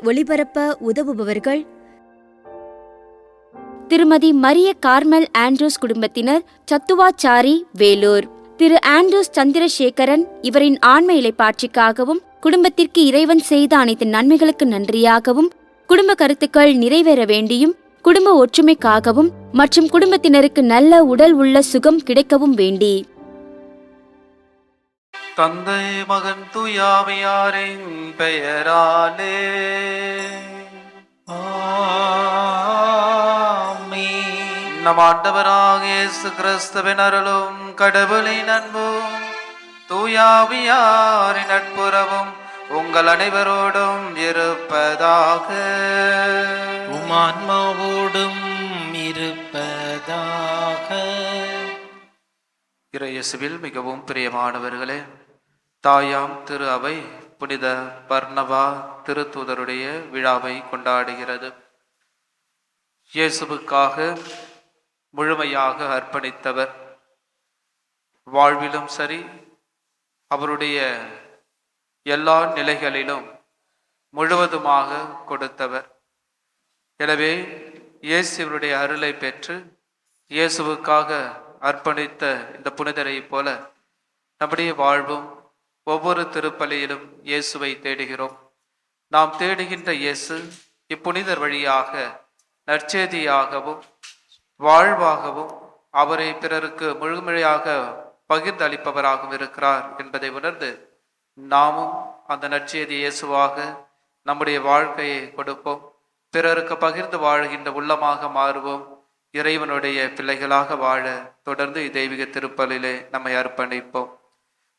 ஒளிபரப்ப உதவுபவர்கள் திருமதி Maria Carmel Andrews குடும்பத்தினர், சத்துவாச்சாரி, வேலூர். திரு ஆண்ட்ரூஸ் சந்திரசேகரன் இவரின் ஆன்ம இளைப்பாட்சிக்காகவும் குடும்பத்திற்கு இறைவன் செய்த அனைத்து நன்மைகளுக்கு நன்றியாகவும், குடும்ப கருத்துக்கள் நிறைவேற வேண்டியும், குடும்ப ஒற்றுமைக்காகவும் மற்றும் குடும்பத்தினருக்கு நல்ல உடல் உள்ள சுகம் கிடைக்கவும் வேண்டி தந்தை மகன் தூயாவியாரின் பெயராலே ஆமென். நம் ஆண்டவராகிய இயேசு கிறிஸ்துவின் அருளும் கடவுளின் அன்பும் தூயாவியாரின் நட்புறவும் உங்கள் அனைவரோடும் இருப்பதாக. உமான்மாவோடும் இருப்பதாக. இறையேசுவில் மிகவும் பிரியமானவர்களே, தாயாம் திரு அவை புனித பர்னபா திருத்தூதருடைய விழாவை கொண்டாடுகிறது. இயேசுவுக்காக முழுமையாக அர்ப்பணித்தவர், வாழ்விலும் சரி அவருடைய எல்லா நிலைகளிலும் முழுவதுமாக கொடுத்தவர். எனவே இயேசுவருடைய அருளை பெற்று இயேசுவுக்காக அர்ப்பணித்த இந்த புனிதரை போல நம்முடைய வாழ்வும் ஒவ்வொரு திருப்பலியிலும் இயேசுவை தேடுகிறோம். நாம் தேடுகின்ற இயேசு இப்புனிதர் வழியாக நற்செய்தியாகவும் வாழ்வாகவும் அவரை பிறருக்கு முழுமையாக பகிர்ந்து அளிப்பவராகவும் இருக்கிறார் என்பதை உணர்ந்து நாமும் அந்த நற்செய்தி இயேசுவாக நம்முடைய வாழ்க்கையை கொடுப்போம். பிறருக்கு பகிர்ந்து வாழ்கின்ற உள்ளமாக மாறுவோம். இறைவனுடைய பிள்ளைகளாக வாழ தொடர்ந்து தெய்வீக திருப்பலிலே நம்மை அர்ப்பணிப்போம்.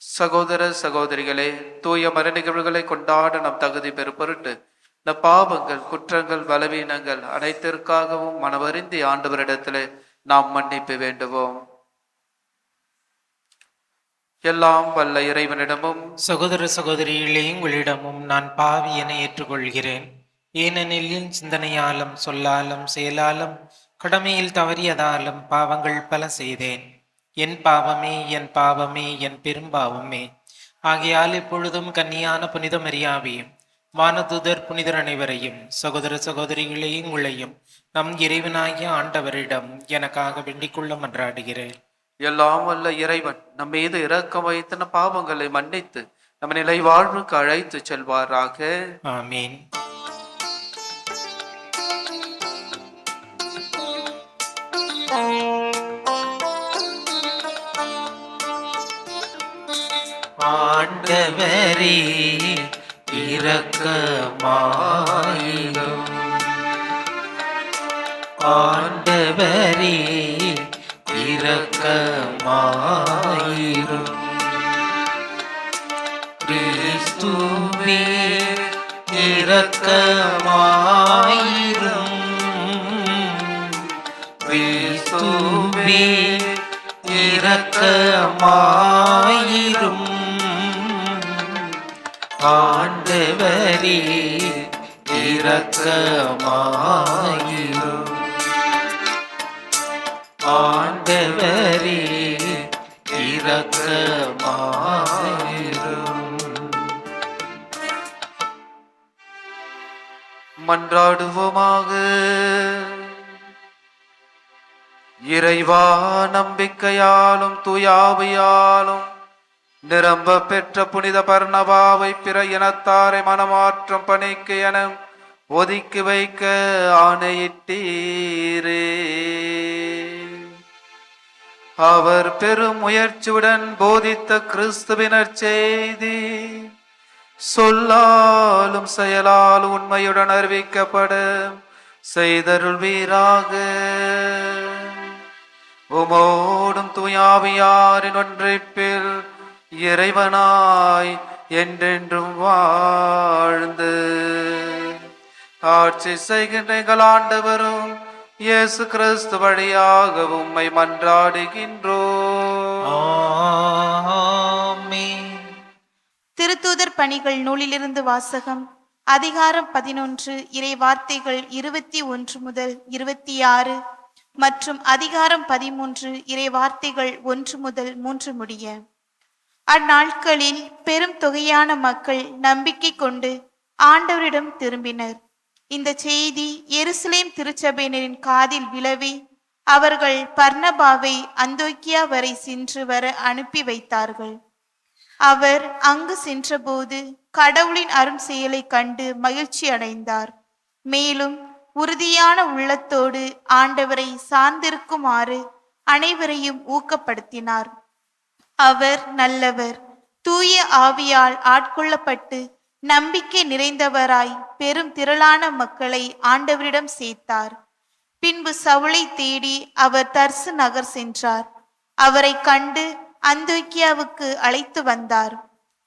சகோதர சகோதரிகளே, தூய மறை நிகழ்வுகளை கொண்டாட நம் தகுதி பெறும் பொருட்டு இந்த பாவங்கள், குற்றங்கள், பலவீனங்கள் அனைத்திற்காகவும் மனவருந்தி ஆண்டவரிடத்திலே நாம் மன்னிப்பு வேண்டுவோம். எல்லாம் வல்ல இறைவனிடமும் சகோதர சகோதரிகளே, உங்களிடமும் நான் பாவி என ஏற்றுக்கொள்கிறேன். ஏனெனில் என் சிந்தனையாலும் சொல்லாலும் செயலாலும் கடமையில் தவறியதாலும் பாவங்கள் பல செய்தேன். என் பாவமே, என் பாவமே, என் பெரும்பாவமே. ஆகையால் இப்பொழுதும் கன்னியான புனித மரியாவையும் வானதூதர் புனிதர் அனைவரையும் சகோதர சகோதரிகளே உங்களையும் நம் இறைவனாகிய ஆண்டவரிடம் எனக்காக வேண்டிக் கொள்ள மன்றாடுகிறேன். எல்லாம் வல்ல இறைவன் நம் மீது இரக்கம் வைத்து நம் பாவங்களை மன்னித்து நம்ம நிலை வாழ்வுக்கு அழைத்து செல்வாராக. ஆமீன். ஆண்டவரே இரக்கமாயிரும். ஆண்டவரே இரக்கமாயிரும். கிறிஸ்துவே இரக்கமாயிரும். கிறிஸ்துவே இரக்கமாயிரும். ஆண்டவரே இரக்கமாயிரும். ஆண்டவரே இரக்கமாயிரும். மன்றாடுவோமாக. இறைவா, நம்பிக்கையாலும் தூயாவியாலும் நிரம்ப பெற்ற புனித பர்னபாவை பிற இனத்தாரை மனமாற்றம் பணிக்கு என ஒதுக்கி வைக்க ஆணையிட்டீரே. அவர் பெரும் முயற்சியுடன் போதித்த கிறிஸ்துவினர் செய்தி சொல்லாலும் செயலாலும் உண்மையுடன் அறிவிக்கப்பட செய்தருள்வீராக. உமோடும் தூயாவியாரின் ஒன்றைப்பில் இறைவனாய் என்றென்றும் வாழ்ந்து ஆட்சி செய்கின்ற எங்கள் ஆண்டவரும் இயேசு கிறிஸ்து வழியாக உம்மை மன்றாடுகின்றோம். ஆமென். திருத்தூதர் பணிகள் நூலிலிருந்து வாசகம். அதிகாரம் 11, இறை வார்த்தைகள் 21 முதல் 26 மற்றும் அதிகாரம் 13, இறை வார்த்தைகள் 1 முதல் 3 முடிய. அந்நாட்களில் பெரும் தொகையான மக்கள் நம்பிக்கை கொண்டு ஆண்டவரிடம் திரும்பினர். இந்த செய்தி எருசலேம் திருச்சபையினரின் காதில் விழவே அவர்கள் பர்னபாவை அந்தோக்கியா வரை சென்று வர அனுப்பி வைத்தார்கள். அவர் அங்கு சென்றபோது கடவுளின் அரும் செயலை கண்டு மகிழ்ச்சி அடைந்தார். மேலும் உறுதியான உள்ளத்தோடு ஆண்டவரை சார்ந்திருக்குமாறு அனைவரையும் ஊக்கப்படுத்தினார். அவர் நல்லவர், தூய ஆவியால் ஆட்கொள்ளப்பட்டு நம்பிக்கை நிறைந்தவராய் பெரும் திரளான மக்களை ஆண்டவரிடம் சேர்த்தார். பின்பு சவுலை தேடி அவர் தர்சு நகர் சென்றார். அவரை கண்டு அந்தோக்கியாவுக்கு அழைத்து வந்தார்.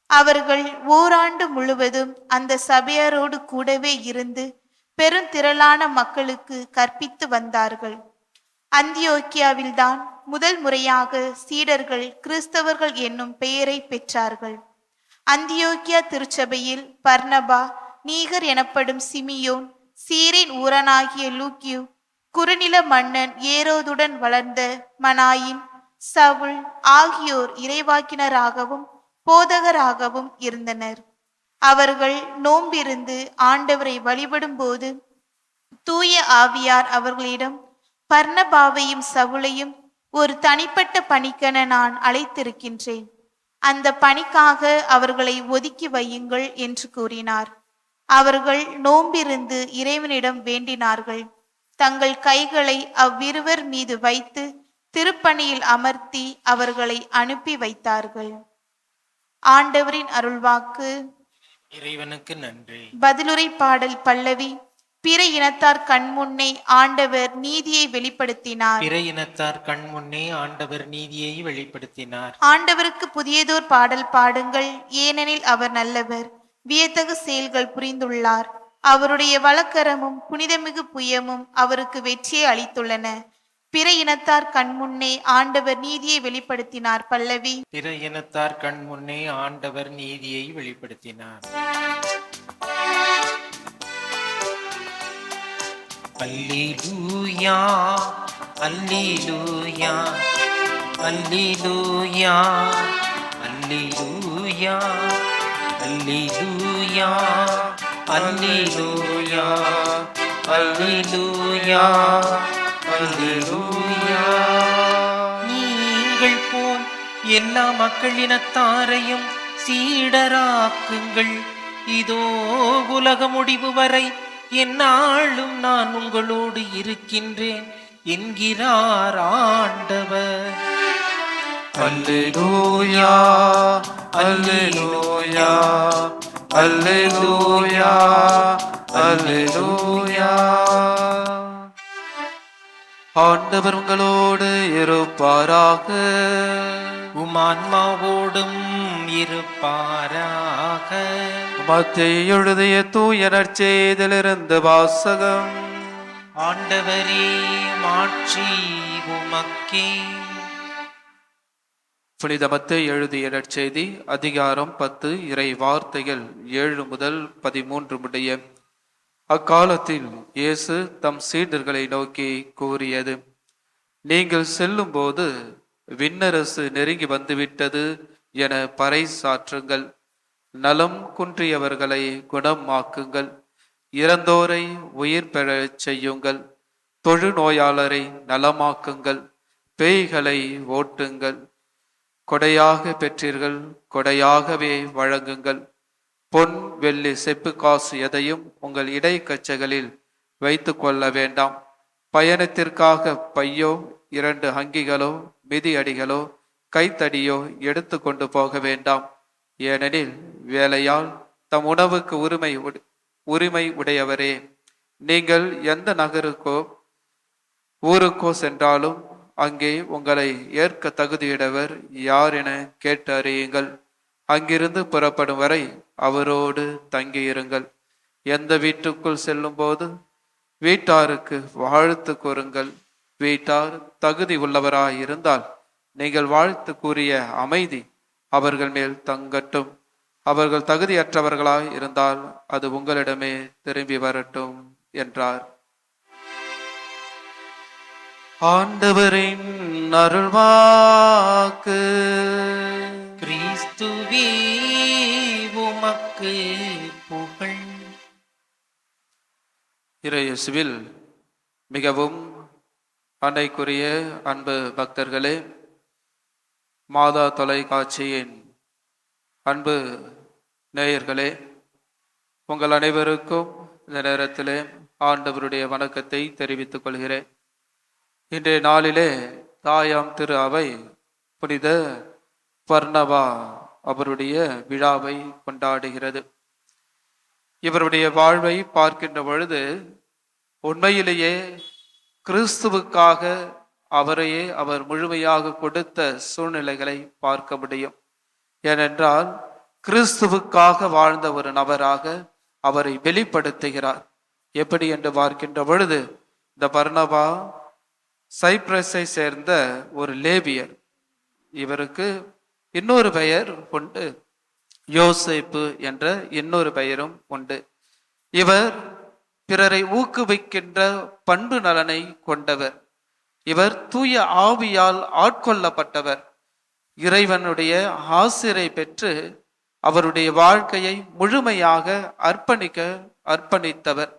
அவர்கள் ஓராண்டு முழுவதும் அந்த சபையாரோடு கூடவே இருந்து பெருந்திரளான மக்களுக்கு கற்பித்து வந்தார்கள். அந்தியோக்கியாவில்தான் முதல் முறையாக சீடர்கள் கிறிஸ்தவர்கள் என்னும் பெயரை பெற்றார்கள். அந்தியோக்கியா திருச்சபையில் பர்னபா, நீகர் எனப்படும் சிமியோன், சீரின் ஊரனாகிய லூக்கியு, குறுநில மன்னன் ஏரோதுடன் வளர்ந்த மனாயின், சவுல் ஆகியோர் இறைவாக்கினராகவும் போதகராகவும் இருந்தனர். அவர்கள் நோம்பிருந்து ஆண்டவரை வழிபடும் போது தூய ஆவியார் அவர்களிடம், பர்னபாவையும் சவுலையும் ஒரு தனிப்பட்ட பணிக்கென நான் அழைத்திருக்கின்றேன். அந்த பணிக்காக அவர்களை ஒதுக்கி வையுங்கள் என்று கூறினார். அவர்கள் நோம்பிருந்து இறைவனிடம் வேண்டினார்கள். தங்கள் கைகளை அவ்விருவர் மீது வைத்து திருப்பணியில் அமர்த்தி அவர்களை அனுப்பி வைத்தார்கள். ஆண்டவரின் அருள்வாக்கு. இறைவனுக்கு நன்றி. பதிலுரை பாடல் பல்லவி. பிற இனத்தார் கண்முன்னே ஆண்டவர் நீதியை வெளிப்படுத்தினார். பிற இனத்தார் கண்முன்னே ஆண்டவர் நீதியை வெளிப்படுத்தினார். ஆண்டவருக்கு புதியதோர் பாடல் பாடுங்கள், ஏனெனில் அவர் நல்லவர், வியத்தகு செயல்கள் புரிந்துள்ளார். அவருடைய வலக்கரமும் புனிதமிகு புயமும் அவருக்கு வெற்றியை அளித்துள்ளன. பிற இனத்தார் கண்முன்னே ஆண்டவர் நீதியை வெளிப்படுத்தினார். பல்லவி. பிற இனத்தார் கண்முன்னே ஆண்டவர் நீதியை வெளிப்படுத்தினார். அல்லேலூயா, அல்லேலூயா, அல்லேலூயா, அல்லேலூயா, அல்லேலூயா, அல்லேலூயா, அல்லேலூயா, அல்லேலூயா. நீங்கள் போல் எல்லா மக்களினத்தாரையும் சீடராக்குங்கள். இதோ உலக முடிவு வரை எந்நாளும் நான் உங்களோடு இருக்கின்றேன் என்கிறார் ஆண்டவர். அல்லேலூயா, அல்லேலூயா, அல்லேலூயா, அல்லேலூயா. ஆண்டவர் உங்களோடு இருப்பாராக. உமான்மாவோடும் இருப்பாராக. மத்தேயு எழுதிய தூய நற்செய்தியிலிருந்து வாசகம். ஆண்டவரே, மாட்சி உமக்கே. புனித மத்தேயு எழுதிய நற்செய்தி அதிகாரம் 10 இறை வார்த்தைகள் 7 முதல் 13 முடிய. அக்காலத்தில் இயேசு தம் சீடர்களை நோக்கி கூறியது: நீங்கள் செல்லும் போது விண்ணரசு நெருங்கி வந்துவிட்டது என பறைசாற்றுங்கள். நலம் குன்றியவர்களை குணமாக்குங்கள். இறந்தோரை உயிர் பெறச் செய்யுங்கள். தொழுநோயாளரை நலமாக்குங்கள். பேய்களை ஓட்டுங்கள். கொடையாக பெற்றீர்கள், கொடையாகவே வழங்குங்கள். பொன், வெள்ளி, செப்பு காசு எதையும் உங்கள் இடைக்கச்சைகளில் வைத்து கொள்ள வேண்டாம். பயணத்திற்காக பையோ, 2 அங்கிகளோ, மிதியடிகளோ, கைத்தடியோ எடுத்து கொண்டு போக வேண்டாம். ஏனெனில் வேலையால் தம் உணவுக்கு உரிமை உடையவரே. நீங்கள் எந்த நகருக்கோ ஊருக்கோ சென்றாலும் அங்கே உங்களை ஏற்க தகுதியுடையவர் யார் என கேட்டு அறியுங்கள். அங்கிருந்து புறப்படும் வரை அவரோடு தங்கியிருங்கள். எந்த வீட்டுக்குள் செல்லும் போது வீட்டாருக்கு வாழ்த்து கூறுங்கள். வீட்டார் தகுதி உள்ளவராய் இருந்தால் நீங்கள் வாழ்த்து கூறிய அமைதி அவர்கள் மேல் தங்கட்டும். அவர்கள் தகுதியற்றவர்களாய் இருந்தால் அது உங்களிடமே திரும்பி வரட்டும் என்றார். ஆண்டவரின் அருள்வாக்கு. கிறிஸ்துவே உமக்கு புகழ். இறையேசுவில் மிகவும் அன்னைக்குரிய அன்பு பக்தர்களே, மாதா தொலைக்காட்சியின் அன்பு நேயர்களே, உங்கள் அனைவருக்கும் இந்த நேரத்திலே ஆண்டவருடைய வணக்கத்தை தெரிவித்துக் கொள்கிறேன். இன்றைய நாளிலே தாயாம் திரு அவை புனித பர்னபா அவருடைய விழாவை கொண்டாடுகிறது. இவருடைய வாழ்வை பார்க்கின்ற பொழுது உண்மையிலேயே கிறிஸ்துவுக்காக அவரையே அவர் முழுமையாக கொடுத்த சூழ்நிலைகளை பார்க்க முடியும். ஏனென்றால் கிறிஸ்துவுக்காக வாழ்ந்த ஒரு நபராக அவரை வெளிப்படுத்துகிறார். எப்படி என்று பார்க்கின்ற பொழுது இந்த பர்னபா சைப்ரஸை சேர்ந்த ஒரு லேவியர். இவருக்கு இன்னொரு பெயர் உண்டு, யோசேப்பு என்ற இன்னொரு பெயரும் உண்டு. இவர் பிறரை ஊக்குவிக்கின்ற பண்பு நலனை கொண்டவர். இவர் தூய ஆவியால் ஆட்கொள்ளப்பட்டவர். இறைவனுடைய ஆசிரை பெற்று அவருடைய வாழ்க்கையை முழுமையாக அர்ப்பணித்தவர்.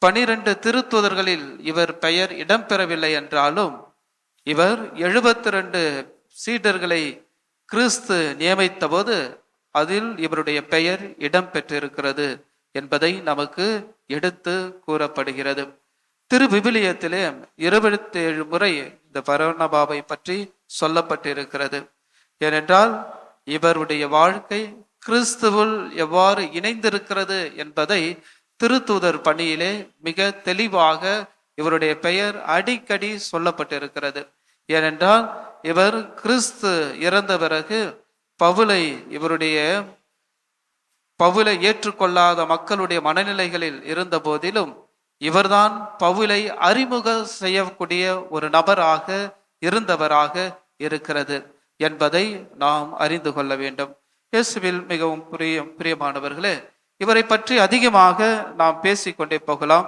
12 திருத்தூதர்களில் இவர் பெயர் இடம்பெறவில்லை என்றாலும் இவர் 72 சீடர்களை கிறிஸ்து நியமித்த போது அதில் இவருடைய பெயர் இடம்பெற்றிருக்கிறது என்பதை நமக்கு எடுத்து கூறப்படுகிறது. திரு விவிலியத்திலே 27 முறை இந்த பர்னபாவை பற்றி சொல்லப்பட்டிருக்கிறது. ஏனென்றால் இவருடைய வாழ்க்கை கிறிஸ்துவில் எவ்வாறு இணைந்திருக்கிறது என்பதை திருத்தூதர் பணியிலே மிக தெளிவாக இவருடைய பெயர் அடிக்கடி சொல்லப்பட்டிருக்கிறது. ஏனென்றால் இவர் கிறிஸ்து இறந்த பிறகு பவுலை ஏற்றுக்கொள்ளாத மக்களுடைய மனநிலைகளில் இருந்த போதிலும் இவர்தான் பவுலை அறிமுகம் செய்யக்கூடிய ஒரு நபராக இருந்தவராக இருக்கிறது என்பதை நாம் அறிந்து கொள்ள வேண்டும். இயேசுவில் மிகவும் பிரியமானவர்களே, இவரை பற்றி அதிகமாக நாம் பேசிக்கொண்டே போகலாம்.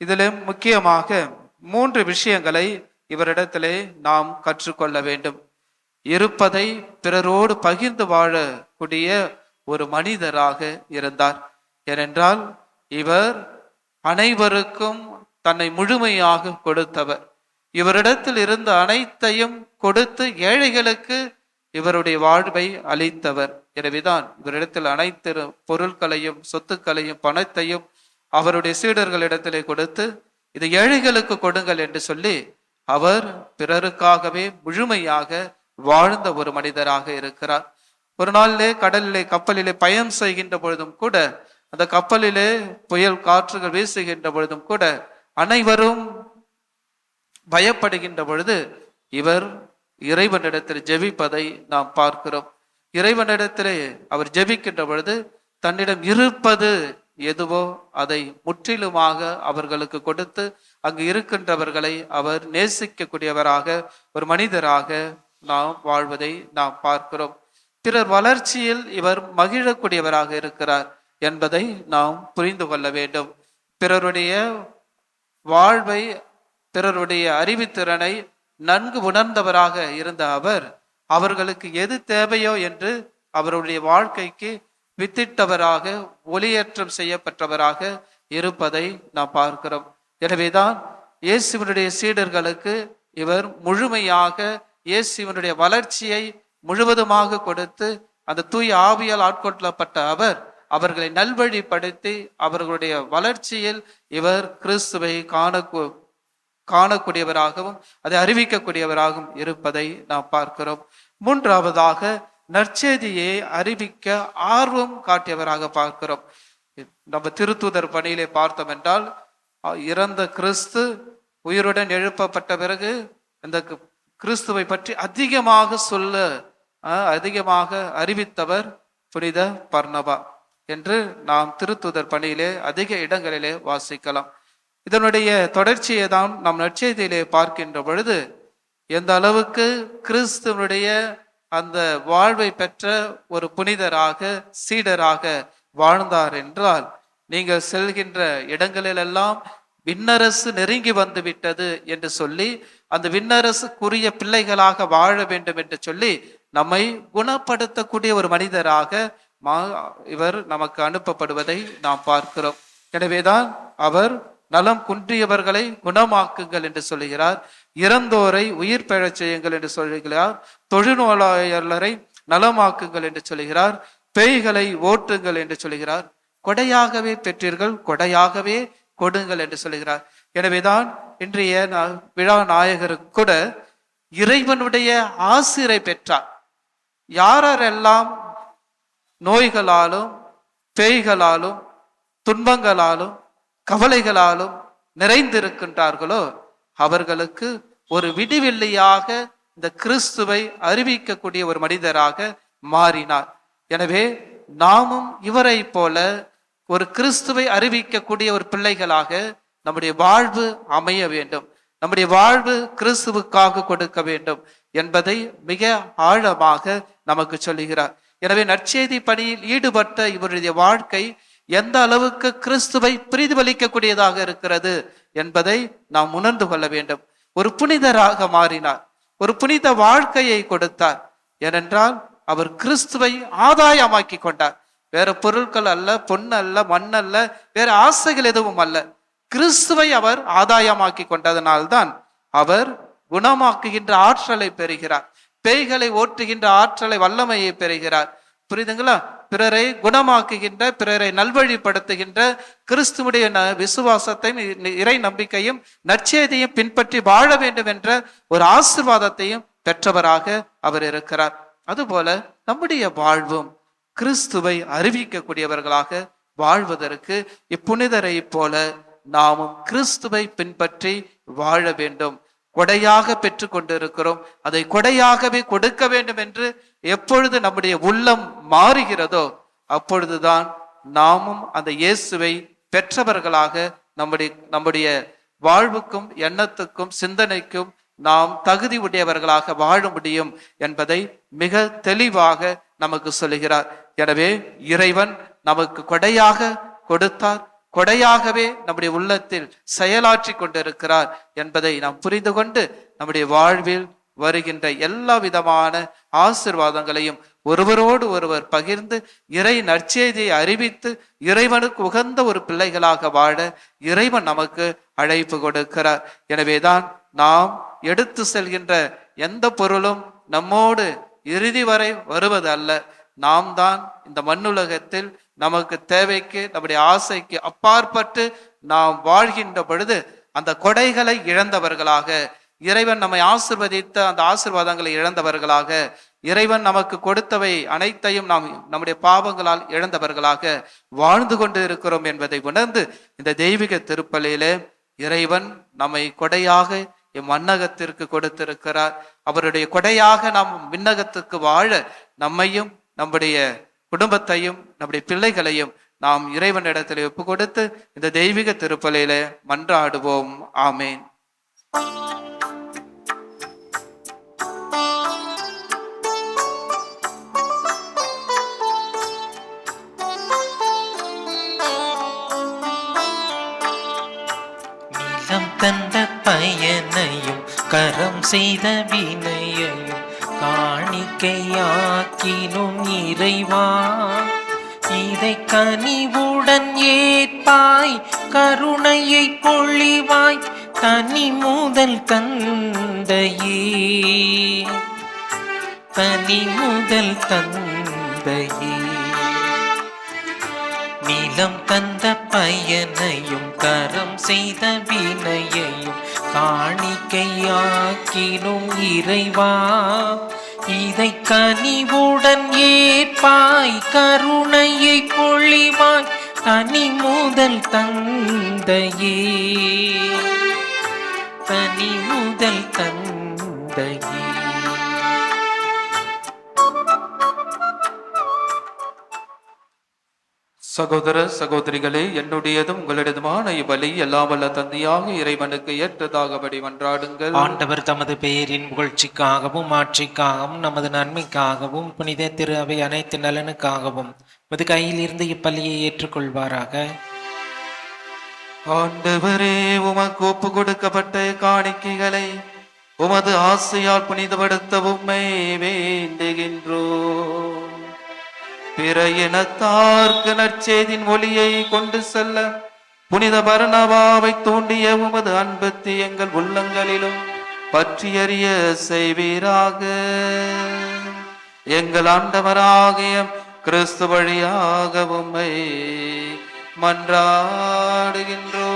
இதில் முக்கியமாக 3 விஷயங்களை இவரிடத்திலே நாம் கற்றுக்கொள்ள வேண்டும். இருப்பதை பிறரோடு பகிர்ந்து வாழக்கூடிய ஒரு மனிதராக இருந்தார். ஏனென்றால் இவர் அனைவருக்கும் தன்னை முழுமையாக கொடுத்தவர். இவரிடத்தில் இருந்த அனைத்தையும் கொடுத்து ஏழைகளுக்கு இவருடைய வாழ்வை அளித்தவர். எனவேதான் இவரிடத்தில் அனைத்து பொருட்களையும் சொத்துக்களையும் பணத்தையும் அவருடைய சீடர்களிடத்திலே கொடுத்து இது ஏழைகளுக்கு கொடுங்கள் என்று சொல்லி அவர் பிறருக்காகவே முழுமையாக வாழ்ந்த ஒரு மனிதராக இருக்கிறார். ஒரு நாளிலே கடலிலே கப்பலிலே பயணம் செய்கின்ற பொழுதும் கூட, அந்த கப்பலிலே புயல் காற்றுகள் வீசுகின்ற பொழுதும் கூட அனைவரும் பயப்படுகின்ற பொழுது இவர் இறைவனிடத்தில் ஜெபிப்பதை நாம் பார்க்கிறோம். இறைவனிடத்திலே அவர் ஜெபிக்கின்ற பொழுது தன்னிடம் இருப்பது எதுவோ அதை முற்றிலுமாக அவர்களுக்கு கொடுத்து அங்கு இருக்கின்றவர்களை அவர் நேசிக்கக்கூடியவராக ஒரு மனிதராக நாம் வாழ்வதை நாம் பார்க்கிறோம். பிறர் வளர்ச்சியில் இவர் மகிழக்கூடியவராக இருக்கிறார் என்பதை நாம் புரிந்து கொள்ள வேண்டும். பிறருடைய வாழ்வை, பிறருடைய அறிவுத்திறனை நன்கு உணர்ந்தவராக இருந்த அவர் அவர்களுக்கு எது தேவையோ என்று அவருடைய வாழ்க்கைக்கு வித்திட்டவராக, ஒளியேற்றம் செய்யப்பட்டவராக இருப்பதை நாம் பார்க்கிறோம். எனவேதான் இயேசுவினுடைய சீடர்களுக்கு இவர் முழுமையாக இயேசுவினுடைய வளர்ச்சியை முழுவதுமாக கொடுத்து அந்த தூய ஆவியால் ஆட்கொள்ளப்பட்ட அவர் அவர்களை நல்வழிப்படுத்தி அவர்களுடைய வளர்ச்சியில் இவர் கிறிஸ்துவை காணக்கூடியவராகவும் அதை அறிவிக்கக்கூடியவராகவும் இருப்பதை நாம் பார்க்கிறோம். 3வதாக நற்செய்தியை அறிவிக்க ஆர்வம் காட்டியவராக பார்க்கிறோம். நம்ம திருத்தூதர் பணியிலே பார்த்தோம் என்றால் இறந்த கிறிஸ்து உயிருடன் எழுப்பப்பட்ட பிறகு இந்த கிறிஸ்துவை பற்றி அதிகமாக அறிவித்தவர் புனித பர்னபா என்று நாம் திருத்தூதர் பணியிலே அதிக இடங்களிலே வாசிக்கலாம். இதனுடைய தொடர்ச்சியை தான் நாம் நற்செய்தியிலே பார்க்கின்ற பொழுது எந்த அளவுக்கு கிறிஸ்துவனுடைய அந்த வாழ்வை பெற்ற ஒரு புனிதராக, சீடராக வாழ்ந்தார் என்றால், நீங்கள் செல்கின்ற இடங்களிலெல்லாம் விண்ணரசு நெருங்கி வந்து விட்டது என்று சொல்லி அந்த விண்ணரசுக்குரிய பிள்ளைகளாக வாழ வேண்டும் என்று சொல்லி நம்மை குணப்படுத்தக்கூடிய ஒரு மனிதராக இவர் நமக்கு அனுப்பப்படுவதை நாம் பார்க்கிறோம். எனவேதான் அவர் நலம் குன்றியவர்களை குணமாக்குங்கள் என்று சொல்லுகிறார். இறந்தோரை உயிர் பெறச் செய்யுங்கள் என்று சொல்லுகிறார். தொழுநோயாளரை நலமாக்குங்கள் என்று சொல்லுகிறார். பேய்களை ஓட்டுங்கள் என்று சொல்லுகிறார். கொடையாகவே பெற்றீர்கள், கொடையாகவே கொடுங்கள் என்று சொல்லுகிறார். எனவேதான் இன்றைய விழா நாயகருக்கு கூட இறைவனுடைய ஆசிரை பெற்றார். யாரெல்லாம் நோய்களாலும் பேய்களாலும் துன்பங்களாலும் கவலைகளாலும் நிறைந்திருக்கின்றார்களோ அவர்களுக்கு ஒரு விடிவெள்ளியாக இந்த கிறிஸ்துவை அறிவிக்கக்கூடிய ஒரு மனிதராக மாறினார். எனவே நாமும் இவரை போல ஒரு கிறிஸ்துவை அறிவிக்கக்கூடிய ஒரு பிள்ளைகளாக நம்முடைய வாழ்வு அமைய வேண்டும். நம்முடைய வாழ்வு கிறிஸ்துவுக்காக கொடுக்க வேண்டும் என்பதை மிக ஆழமாக நமக்கு சொல்லுகிறார். எனவே நற்செய்தி பணியில் ஈடுபட்ட இவருடைய வாழ்க்கை எந்த அளவுக்கு கிறிஸ்துவை பிரதிபலிக்கக்கூடியதாக இருக்கிறது என்பதை நாம் உணர்ந்து கொள்ள வேண்டும். ஒரு புனிதராக மாறினார், ஒரு புனித வாழ்க்கையை கொடுத்தார். ஏனென்றால் அவர் கிறிஸ்துவை ஆதாயமாக்கி கொண்டார். வேற பொருட்கள் அல்ல, பொன் அல்ல, மண் அல்ல, வேற ஆசைகள் எதுவும் அல்ல. கிறிஸ்துவை அவர் ஆதாயமாக்கி கொண்டதனால்தான் அவர் குணமாக்குகின்ற ஆற்றலை பெறுகிறார். பேய்களை ஓட்டுகின்ற ஆற்றலை வல்லமையை பெறுகிறார். புரியுதுங்களா? பிறரை குணமாக்குகின்ற, பிறரை நல்வழிப்படுத்துகின்ற கிறிஸ்துவுடைய விசுவாசத்தை, இறை நம்பிக்கையும் நற்செய்தியும் பின்பற்றி வாழ வேண்டும் என்ற ஒரு ஆசீர்வாதத்தையும் பெற்றவராக அவர் இருக்கிறார். அதுபோல நம்முடைய வாழ்வும் கிறிஸ்துவை அறிவிக்கக்கூடியவர்களாக வாழ்வதற்கு இப்புனிதரை போல நாமும் கிறிஸ்துவை பின்பற்றி வாழ வேண்டும். கொடையாக பெற்று கொண்டிருக்கிறோம், அதை கொடையாகவே கொடுக்க வேண்டும் என்று எப்பொழுது நம்முடைய உள்ளம் மாறுகிறதோ அப்பொழுதுதான் நாமும் அந்த இயேசுவை பெற்றவர்களாக நம்முடைய வாழ்வுக்கும் எண்ணத்துக்கும் சிந்தனைக்கும் நாம் தகுதி உடையவர்களாக வாழ முடியும் என்பதை மிக தெளிவாக நமக்கு சொல்லுகிறார். எனவே இறைவன் நமக்கு கொடையாக கொடுத்தார், கொடையாகவே நம்முடைய உள்ளத்தில் செயலாற்றி கொண்டிருக்கிறார் என்பதை நாம் புரிந்து கொண்டு நம்முடைய வாழ்வில் வருகின்ற எல்லா விதமான ஆசீர்வாதங்களையும் ஒருவரோடு ஒருவர் பகிர்ந்து இறை நற்செய்தியை அறிவித்து இறைவனுக்கு உகந்த ஒரு பிள்ளைகளாக வாழ இறைவன் நமக்கு அழைப்பு கொடுக்கிறார். எனவேதான் நாம் எடுத்து செல்கின்ற எந்த பொருளும் நம்மோடு இறுதி வரை வருவது அல்ல. நாம் தான் இந்த மண்ணுலகத்தில் நமக்கு தேவைக்கு, நம்முடைய ஆசைக்கு அப்பாற்பட்டு நாம் வாழ்கின்ற பொழுது அந்த கொடைகளை இழந்தவர்களாக, இறைவன் நம்மை ஆசிர்வதித்த அந்த ஆசீர்வாதங்களை இழந்தவர்களாக, இறைவன் நமக்கு கொடுத்தவை அனைத்தையும் நாம் நம்முடைய பாவங்களால் இழந்தவர்களாக வாழ்ந்து கொண்டு இருக்கிறோம் என்பதை உணர்ந்து இந்த தெய்வீக திருப்பலியிலே இறைவன் நம்மை கொடையாக இம்மன்னகத்திற்கு கொடுத்திருக்கிறார். அவருடைய கொடையாக நாம் விண்ணகத்துக்கு வாழ நம்மையும் நம்முடைய குடும்பத்தையும் நம்முடைய பிள்ளைகளையும் நாம் இறைவனிடத்தில் ஒப்பு கொடுத்து இந்த தெய்வீக திருப்பலியில மன்றாடுவோம். ஆமேன். நிலம் தந்த பயனையும் கரம் செய்த வினையையும் காணிக்கையாக்கினும் இறைவா, இதை கனிவுடன் ஏற்பாய், கருணையை பொழிவாய், தனி முதல் தந்தையே, தனி முதல் தந்தையே. நிலம் தந்த பயனையும் கரம் செய்த வினையையும் காணிக்கையாக்கினும் இறைவா, இதை கனிவுடன் ஏற்பாய், கருணையை பொழிவாய், தனி முதல் தந்தையே, தனி முதல் தந்தையே. சகோதர சகோதரிகளே, என்னுடையதும் உங்களிடதுமான இவ்வழி எல்லாம் வல்ல தந்தையாக இறைவனுக்கு ஏற்றதாகபடி மன்றாடுங்கள். ஆண்டவர் தமது பெயரின் புகழ்ச்சிக்காகவும் ஆட்சிக்காகவும் நமது நன்மைக்காகவும் புனித திரு அவை அனைத்து நலனுக்காகவும் உமது கையில் இருந்து இப்பள்ளியை ஏற்றுக்கொள்வாராக. ஆண்டவரே, உமக்கு ஒப்பு கொடுக்கப்பட்ட காணிக்கைகளை உமது ஆசையால் புனிதப்படுத்த உம்மை வேண்டுகின்றோம். பிற இனத்தார்க்கு நற்செய்தியின் ஒளியை கொண்டு செல்ல புனித பர்னபாவை தூண்டிய உமது அன்பத்தை எங்கள் உள்ளங்களிலும் பற்றியறிய செய்வீராக. எங்கள் ஆண்டவராகிய கிறிஸ்து வழியாக உம்மை மன்றாடுகின்றோம்.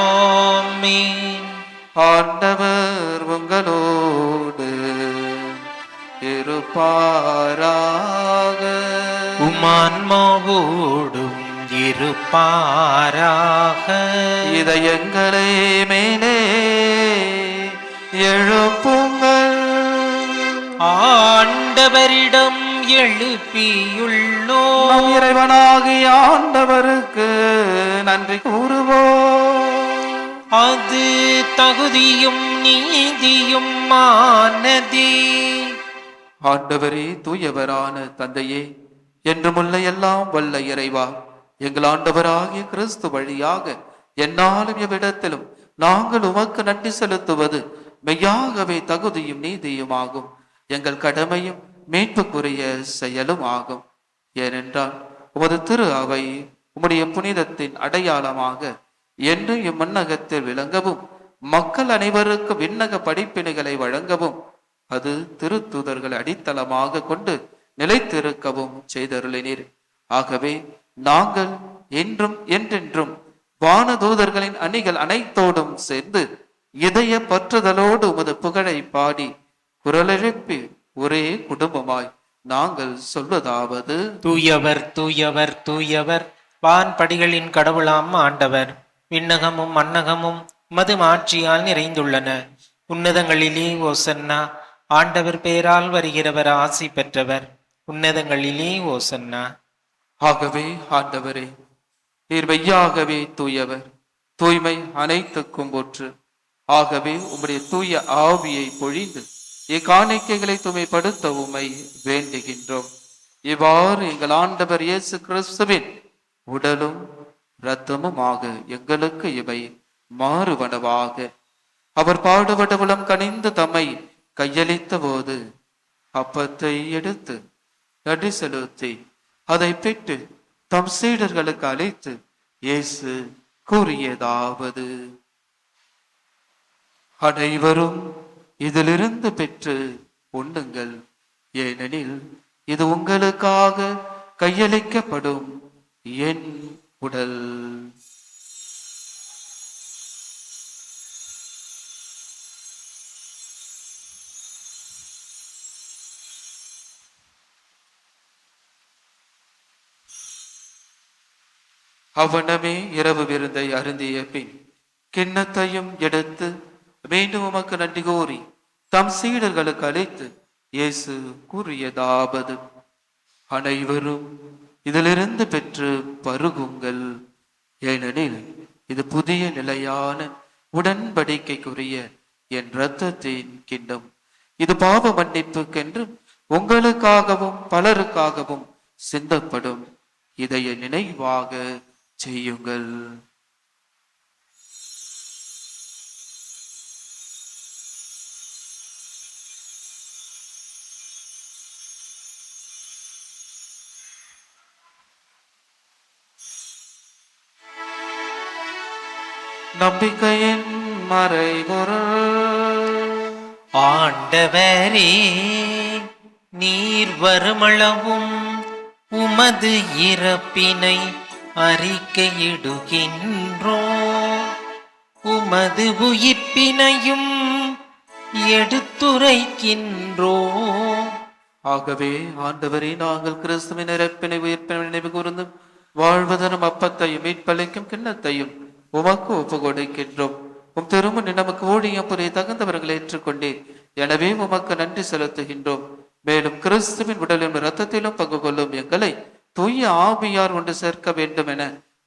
ஆமென். ஆண்டவர் உங்களோடு இருப்பாராக. உம்மான்மாவோடும் இருப்பாராக. இதயங்களை மேலே எழுப்புங்கள். ஆண்டவரிடம் எழுப்பியுள்ளோம். நம் இறைவனாகிய ஆண்டவருக்கு நன்றி கூறுவோம். அது தகுதியும் நீதியும் ஆனதே. ஆண்டவரே, தூயவரான தந்தையே, என்றுமுள்ள எல்லாம் வல்ல இறைவா, எங்கள் ஆண்டவராகிய கிறிஸ்து வழியாக எந்நாளும் எவ்விடத்திலும் நாங்கள் உமக்கு நன்றி செலுத்துவது மெய்யாகவே தகுதியும் நீதியும் ஆகும். எங்கள் கடமையும் மீட்புக்குரிய செயலும் ஆகும். ஏனென்றால் உமது திரு அவை உம்முடைய புனிதத்தின் அடையாளமாக என்று இம்மன்னகத்தில் விளங்கவும், மக்கள் அனைவருக்கு விண்ணக படிப்பினைகளை வழங்கவும், அது திருத்தூதர்கள் அடித்தளமாக கொண்டு நிலைத்திருக்கவும் செய்தருளினீர். ஆகவே நாங்கள் என்றும் என்றென்றும் வானதூதர்களின் அணிகள் அனைத்தோடும் சேர்ந்து இதய பற்றுதலோடு உமது புகழை பாடி குரலெழுப்பி ஒரே குடும்பமாய் நாங்கள் சொல்வதாவது: தூயவர் தூயவர் தூயவர், வான்படிகளின் கடவுளாம் ஆண்டவர். விண்ணகமும் மண்ணகமும் மது ஆட்சியால் நிறைந்துள்ளன. உன்னதங்களிலே ஓசன்னா. ஆண்டவர் பெயரால் வருகிறவர் ஆசி பெற்றவர். உன்னதங்களிலே ஓசன்னா. ஆகவே ஆண்டவரே, நீர் மெய்யாகவே தூயவர், தூய்மை அனைத்துக்கும் போற்று. ஆகவே உம்முடைய தூய ஆவியை பொழிந்து இக்காணிக்கைகளை தூய்மைப்படுத்த உம்மை வேண்டுகின்றோம். இவ்வாறு எங்கள் ஆண்டவர் இயேசு கிறிஸ்துவின் உடலும் இரத்தமுமாக எங்களுக்கு இவை மாறுவனவாக. அவர் பாடுபடவுளம் கனிந்து தம்மை கையளித்த போது அப்பத்தை எடுத்து நன்றி செலுத்தி அதை பெற்று தம் சீடர்களுக்கு அழைத்து இயேசு கூறியதாவது: அனைவரும் இதிலிருந்து பெற்று உண்ணுங்கள், ஏனெனில் இது உங்களுக்காக கையளிக்கப்படும் என் உடல். அவனமே இரவு விருந்தை அருந்திய பின் கிண்ணத்தையும் எடுத்து மீண்டும் உமக்கு நன்றி கூறி தம் சீடர்களுக்கு அழைத்து இயேசு கூறியதாவது: அனைவரும் இதிலிருந்து பெற்று பருகுங்கள், ஏனெனில் இது புதிய நிலையான உடன்படிக்கைக்குரிய என் இரத்தத்தின் கிண்ணம். இது பாவ மன்னிப்புக்கென்றும் உங்களுக்காகவும் பலருக்காகவும் சிந்தப்படும். இதைய நினைவாக செய்யுங்கள். நம்பிக்கையின் மறைபொருள். ஆண்டவரே, நீர் வருமளவும் உமது இறப்பினை அறிக்கையிடுகின்றோம், உமது உயிர்ப்பினையும் எடுத்துரைக்கின்றோம். ஆகவே ஆண்டவரே, நாங்கள் கிறிஸ்துவின் இறப்பினை உயிர்ப்பினை நினைவு கூர்ந்தும் வாழ்வதனும் அப்பத்தையும் மீட்பளிக்கும் கிண்ணத்தையும் உமக்கு ஒப்பு கொடுக்கின்றோம். உம் திருமணி நமக்கு ஊழியம் புரிய தகுந்தவர்களை ஏற்றுக்கொண்டேன். எனவே உமக்கு நன்றி செலுத்துகின்றோம். மேலும் கிறிஸ்துவின் உடலும் இரத்தத்திலும் பங்கு கொள்ளும் எங்களை தூய ஆவியார் ஒன்று சேர்க்க வேண்டும் என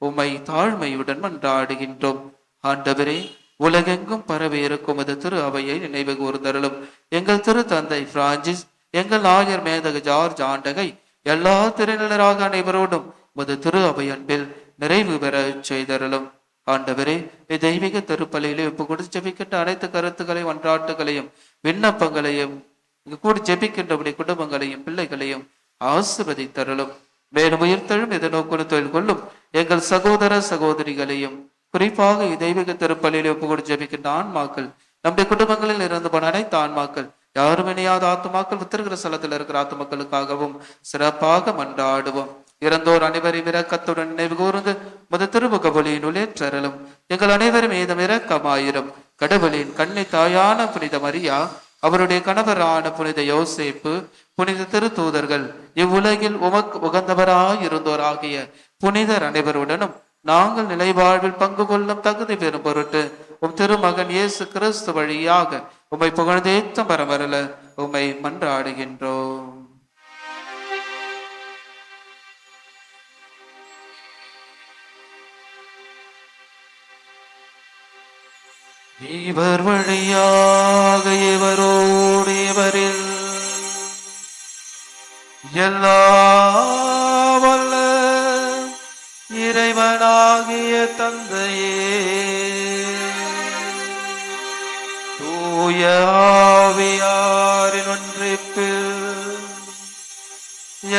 உம்மை தாழ்மையுடன் மன்றாடுகின்றோம். ஆண்டவரே, உலகெங்கும் பரவி இருக்கும் இது திரு அவையை நினைவு கூர்ந்தருளும். எங்கள் திரு தந்தை பிரான்சிஸ், எங்கள் ஆயர் மேதக ஜார்ஜ் ஆண்டகை, எல்லா திருநிலராக அனைவரோடும் முது திரு அவை அன்பில் நிறைவு பெற செய்தருளும். ஆண்டவரே, தெய்வீக திருப்பலியிலே ஒப்பு கொடுத்து ஜெபிக்கின்ற அனைத்து கருத்துக்களையும் ஒன்றாட்டுகளையும் விண்ணப்பங்களையும் கூடி ஜெபிக்கின்றபடி குடும்பங்களையும் பிள்ளைகளையும் ஆசிர்வதித்தருளும். மேலும் உயிர்த்தெழும் எதிர்நோக்குன்னு தொழில் கொள்ளும் எங்கள் சகோதர சகோதரிகளையும் குறிப்பாக தெய்வீக திருப்பலியில் ஒப்புக்கொடு ஜெபிக்கின்ற ஆன்மாக்கள், நம்முடைய குடும்பங்களில் இருந்து போன அனைத்து ஆன்மாக்கள், யாரும் இணையாத ஆத்துமாக்கள், உத்திருக்கிற ஸ்தலத்தில் இருக்கிற ஆத்துமாக்களுக்காகவும் சிறப்பாக மன்றாடுவோம். இறந்தோர் அனைவரும் இரக்கத்துடன் நினைவு கூர்ந்து முத திருமுக ஒளியின் உள்ளேற்றலும் எங்கள் அனைவரும் மீதும் இரக்கமாயிரும். கடவுளின் கண்ணி தாயான புனித மரியா, அவருடைய கணவரான புனித யோசேப்பு, புனித திருத்தூதர்கள், இவ்வுலகில் உமக்கு உகந்தவராயிருந்தோராகிய புனிதர் அனைவருடனும் நாங்கள் நிலைவாழ்வில் பங்கு கொள்ளும் தகுதி பெறும் பொருட்டு உம் திருமகன் இயேசு கிறிஸ்து வழியாக உம்மை புகழ்ந்தேத்தம் பரமரல உம்மை மன்றாடுகின்றோம். இவர் வழியாக இவரோடு இவரில் எல்லா வல்ல இறைவனாகிய தந்தையே, தூய ஆவியாரின் ஒன்றிப்பில்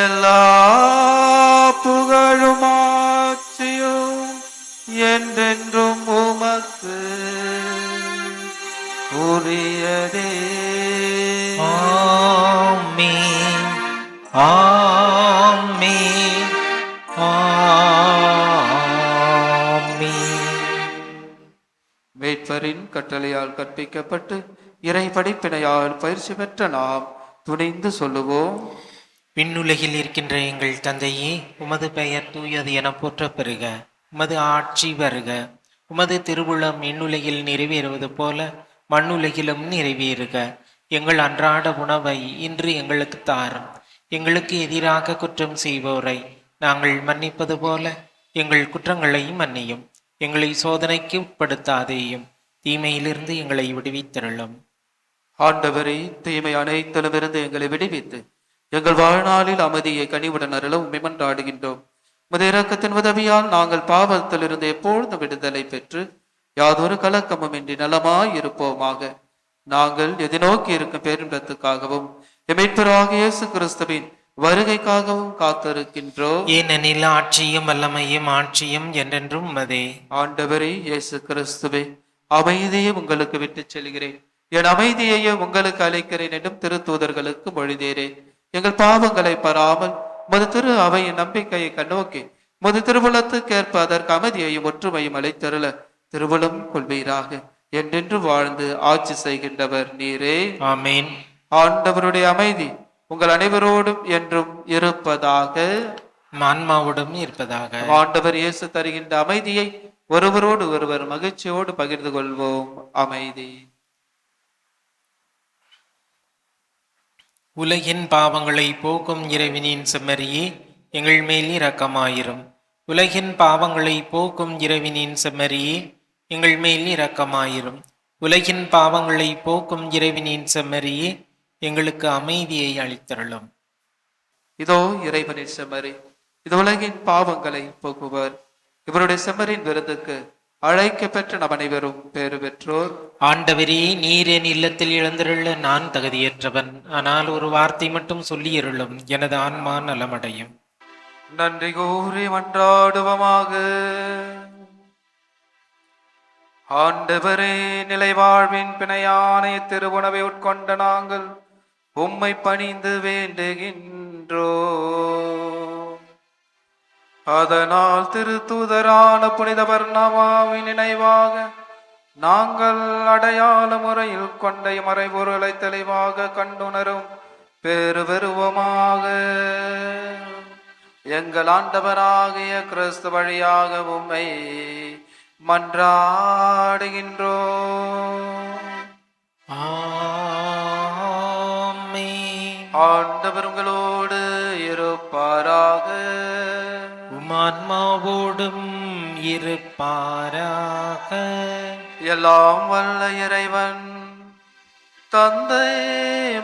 எல்லா புகழும் ஆட்சியும் என்றென்றும் உமக்கு உரியதே. ஆமென், ஆமென், ஆமென். மீட்பரின் கட்டளையால் கற்பிக்கப்பட்டு இறை படிப்பினையால் பயிற்சி பெற்ற நாம் துணிந்து சொல்லுவோம். விண்ணுலகில் இருக்கின்ற எங்கள் தந்தையே, உமது பெயர் தூயது என போற்றப் பெறுக. உமது ஆட்சி வருக. உமது திருவுளம் விண்ணுலகில் நிறைவேறுவது போல மண்ணுலகிலும் நிறைவேறுக. எங்கள் அன்றாட உணவை இன்று எங்களுக்கு தாரும். எங்களுக்கு எதிராக குற்றம் செய்வோரை நாங்கள் மன்னிப்பது போல எங்கள் குற்றங்களை மன்னியும். எங்களை சோதனைக்கு உட்படுத்தாதேயும், தீமையிலிருந்து எங்களை விடுவித்தருளும். ஆண்டவரே, தீமை அனைத்திலுமிருந்து எங்களை விடுவித்து எங்கள் வாழ்நாளில் அமைதியை கனிவுடன் அருள உம்மை மன்றாடுகின்றோம். உமது இரக்கத்தின் உதவியால் நாங்கள் பாவத்திலிருந்து எப்பொழுதும் விடுதலை பெற்று யாதொரு கலக்கமும் இன்றி நலமாய் இருப்போமாக. நாங்கள் எதிர்நோக்கி இருக்கும் பேரின்பத்துக்காகவும் மீட்பராகிய இயேசு கிறிஸ்துவின் வருகைக்காகவும் காத்திருக்கின்றோம். ஏனெனில் ஆட்சியும் வல்லமையும் ஆட்சியும் என்றென்றும் உமதே. ஆண்டவரே இயேசு கிறிஸ்துவே, அமைதியை உங்களுக்கு விட்டுச் செல்கிறேன், என் அமைதியையே உங்களுக்கு அளிக்கிறேன் என்றும் திருத்தூதர்களுக்கு மொழிதேரேன். எங்கள் பாவங்களை பாராமல் முது திரு அவையின் நம்பிக்கையை கண்ணோக்கி முது திருவுளத்துக்கேற்ப அதற்கு அமைதியையும் ஒற்றுமையும் அளித்தருள திருவுளம் கொள்வீராக. என்றென்று வாழ்ந்து ஆட்சி செய்கின்றவர் நீரே. ஆமென். ஆண்டவருடைய அமைதி உங்கள் அனைவரோடும் என்றும் இருப்பதாக. ஆன்மாவோடும் இருப்பதாக. ஆண்டவர் இயேசு தருகின்ற அமைதியை ஒருவரோடு ஒருவர் மகிழ்ச்சியோடு பகிர்ந்து கொள்வோம். அமைதி. உலகின் பாவங்களை போக்கும் இறைவனின் செம்மறியே, எங்கள் மேல் இரக்கமாயிரும். உலகின் பாவங்களை போக்கும் இறைவனின் செம்மறியே, எங்கள் மேல் இரக்கமாயிரும். உலகின் பாவங்களை போக்கும் இறைவனின் செம்மறியே, எங்களுக்கு அமைதியை அளித்தருளும். இதோ இறைவனின் செம்மறி, இது உலகின் பாவங்களை போக்குவர். இவருடைய செம்மறியின் விருந்துக்கு அழைக்க பெற்ற நம் அனைவரும் பேறு பெற்றோர். ஆண்டவரே, நீர் என் இல்லத்தில் எழுந்தருள நான் தகுதியற்றவன். ஆனால் ஒரு வார்த்தை மட்டும் சொல்லியருளும், எனது ஆன்மா நலமடையும். நன்றி கூறி மன்றாடுவமாக. ஆண்டவரே, நிலைவாழ்வின் பிணையான திருவுணவை உட்கொண்ட நாங்கள் உம்மை பணிந்து வேண்டுகின்றோம். அதனால் திருத்தூதரான புனித பர்னபாவின் நினைவாக நாங்கள் அடையாள முறையில் கொண்ட மறைபொருளை தெளிவாக கண்டுணரும் பேறு பெறுவோமாக. எங்கள் ஆண்டவராகிய கிறிஸ்து வழியாக உம்மை மன்றாடுகின்றோம். ஆமென். ஆண்டவர் உங்களோடு இருப்பாராக. ஆன்மாவோடும் இருப்பாராக. எல்லாம் வல்ல இறைவன் தந்தை,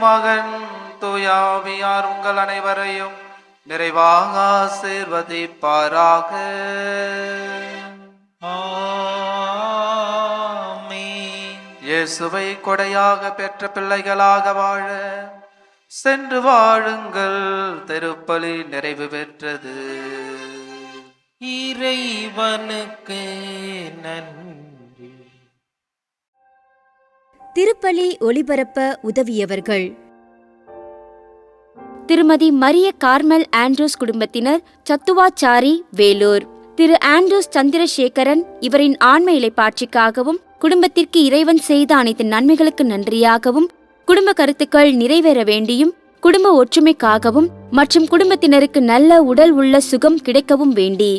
மகன், தூயாவியார் உங்கள் அனைவரையும் நிறைவாக ஆசீர்வதிப்பாராக. ஆமென். இயேசுவை கொடையாக பெற்ற பிள்ளைகளாக வாழ சென்று வாழுங்கள், திருப்பலி நிறைவு பெற்றது. இறைவனுக்கு நன்றி. திருப்பலி ஒளிபரப்ப உதவியவர்கள்: திருமதி மரிய கார்மல் ஆண்ட்ரூஸ் குடும்பத்தினர், சத்துவாச்சாரி, வேலூர். திரு ஆண்ட்ரூஸ் சந்திரசேகரன், இவரின் ஆன்ம இளைப்பாட்சிக்காகவும் குடும்பத்திற்கு இறைவன் செய்த அனைத்து நன்மைகளுக்கு நன்றியாகவும், குடும்ப கருத்துக்கள் நிறைவேற வேண்டியும், குடும்ப ஒற்றுமைக்காகவும் மற்றும் குடும்பத்தினருக்கு நல்ல உடல் உள்ள சுகம் கிடைக்கவும் வேண்டி